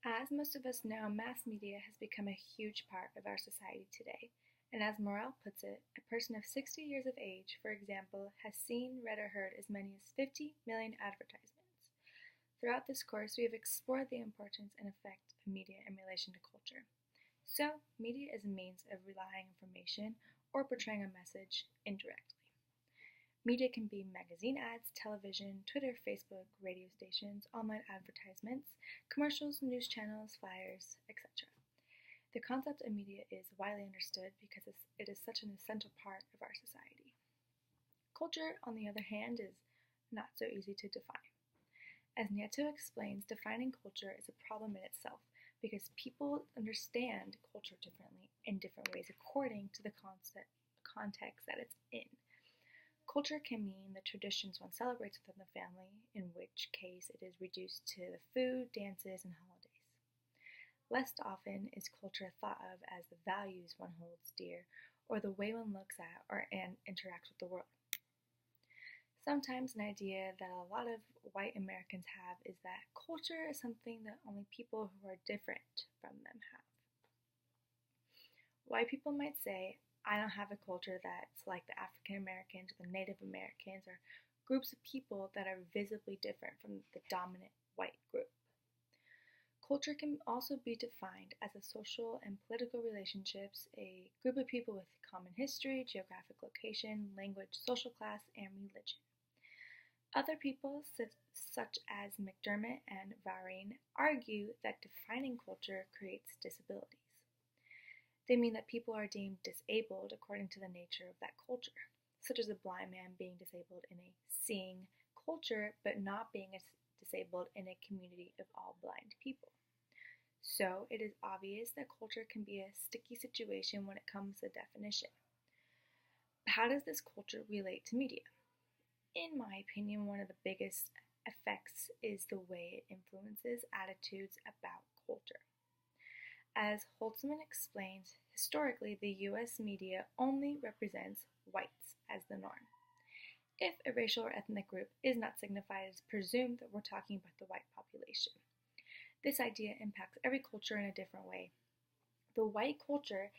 As most of us know, mass media has become a huge part of our society today, and as Morel puts it, a person of 60 years of age, for example, has seen, read, or heard as many as 50 million advertisements. Throughout this course, we have explored the importance and effect of media in relation to culture. So, media is a means of relaying information or portraying a message indirectly. Media can be magazine ads, television, Twitter, Facebook, radio stations, online advertisements, commercials, news channels, flyers, etc. The concept of media is widely understood because it is such an essential part of our society. Culture, on the other hand, is not so easy to define. As Nieto explains, defining culture is a problem in itself because people understand culture differently in different ways according to the context that it's in. Culture can mean the traditions one celebrates within the family, in which case it is reduced to the food, dances, and holidays. Less often is culture thought of as the values one holds dear or the way one looks at and interacts with the world. Sometimes an idea that a lot of white Americans have is that culture is something that only people who are different from them have. White people might say, I don't have a culture that's like the African Americans or the Native Americans or groups of people that are visibly different from the dominant white group. Culture can also be defined as a social and political relationships, a group of people with common history, geographic location, language, social class, and religion. Other people, such as McDermott and Varine, argue that defining culture creates disabilities. They mean that people are deemed disabled according to the nature of that culture, such as a blind man being disabled in a seeing culture but not being disabled in a community of all blind people. So it is obvious that culture can be a sticky situation when it comes to definition. But how does this culture relate to media? In my opinion, one of the biggest effects is the way it influences attitudes about culture. As Holtzman explains, historically the US media only represents whites as the norm. If a racial or ethnic group is not signified, it is presumed that we're talking about the white population. This idea impacts every culture in a different way. The white culture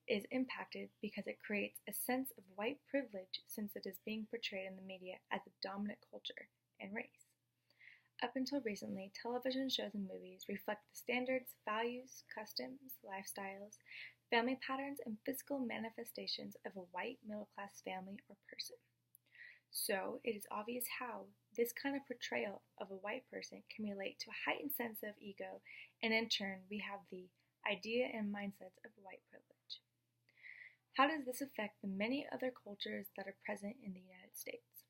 is impacted because it creates a sense of white privilege since it is being portrayed in the media as a dominant culture and race. Up until recently, television shows and movies reflect the standards, values, customs, lifestyles, family patterns, and physical manifestations of a white middle-class family or person. So, it is obvious how this kind of portrayal of a white person can relate to a heightened sense of ego, and in turn, we have the idea and mindsets of white privilege. How does this affect the many other cultures that are present in the United States?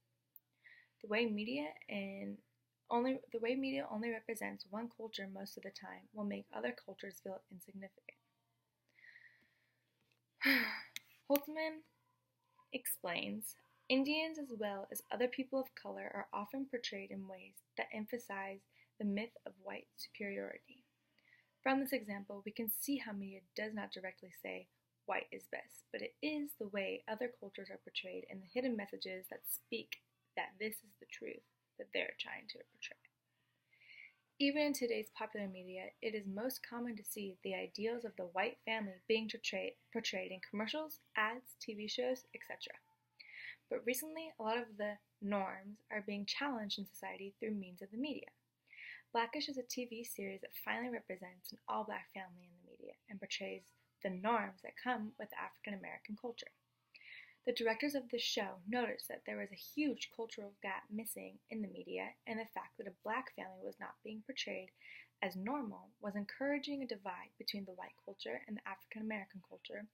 The way media only represents one culture most of the time will make other cultures feel insignificant. Holtzman explains, Indians as well as other people of color are often portrayed in ways that emphasize the myth of white superiority. From this example, we can see how media does not directly say white is best, but it is the way other cultures are portrayed and the hidden messages that speak that this is the truth that they're trying to portray. Even in today's popular media, it is most common to see the ideals of the white family being portrayed in commercials, ads, TV shows, etc. But recently, a lot of the norms are being challenged in society through means of the media. Blackish is a TV series that finally represents an all-black family in the media and portrays the norms that come with African American culture. The directors of this show noticed that there was a huge cultural gap missing in the media, and the fact that a black family was not being portrayed as normal was encouraging a divide between the white culture and the African American culture,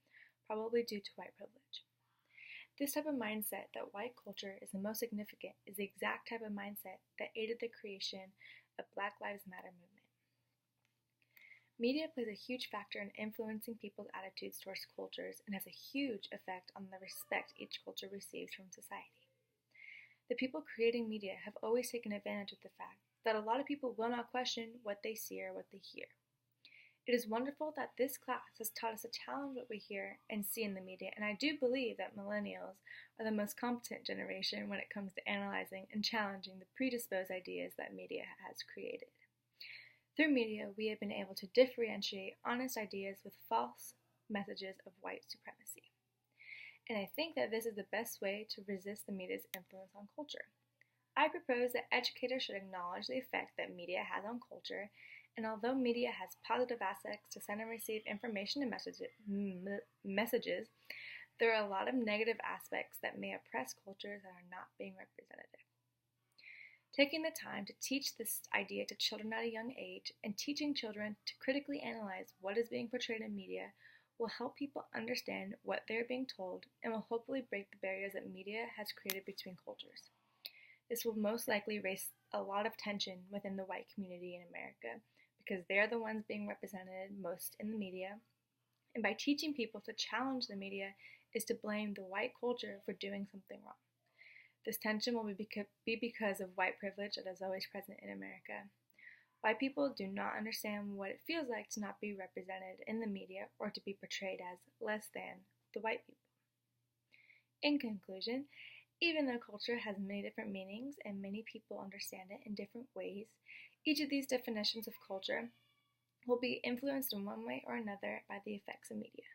probably due to white privilege. This type of mindset that white culture is the most significant is the exact type of mindset that aided the creation of Black Lives Matter movement. Media plays a huge factor in influencing people's attitudes towards cultures and has a huge effect on the respect each culture receives from society. The people creating media have always taken advantage of the fact that a lot of people will not question what they see or what they hear. It is wonderful that this class has taught us to challenge what we hear and see in the media, and I do believe that millennials are the most competent generation when it comes to analyzing and challenging the predisposed ideas that media has created. Through media, we have been able to differentiate honest ideas with false messages of white supremacy. And I think that this is the best way to resist the media's influence on culture. I propose that educators should acknowledge the effect that media has on culture, and although media has positive aspects to send and receive information and messages, there are a lot of negative aspects that may oppress cultures that are not being representative. Taking the time to teach this idea to children at a young age and teaching children to critically analyze what is being portrayed in media will help people understand what they're being told and will hopefully break the barriers that media has created between cultures. This will most likely raise a lot of tension within the white community in America because they're the ones being represented most in the media, and by teaching people to challenge the media is to blame the white culture for doing something wrong. This tension will be because of white privilege that is always present in America. White people do not understand what it feels like to not be represented in the media or to be portrayed as less than the white people. In conclusion, even though culture has many different meanings and many people understand it in different ways, each of these definitions of culture will be influenced in one way or another by the effects of media.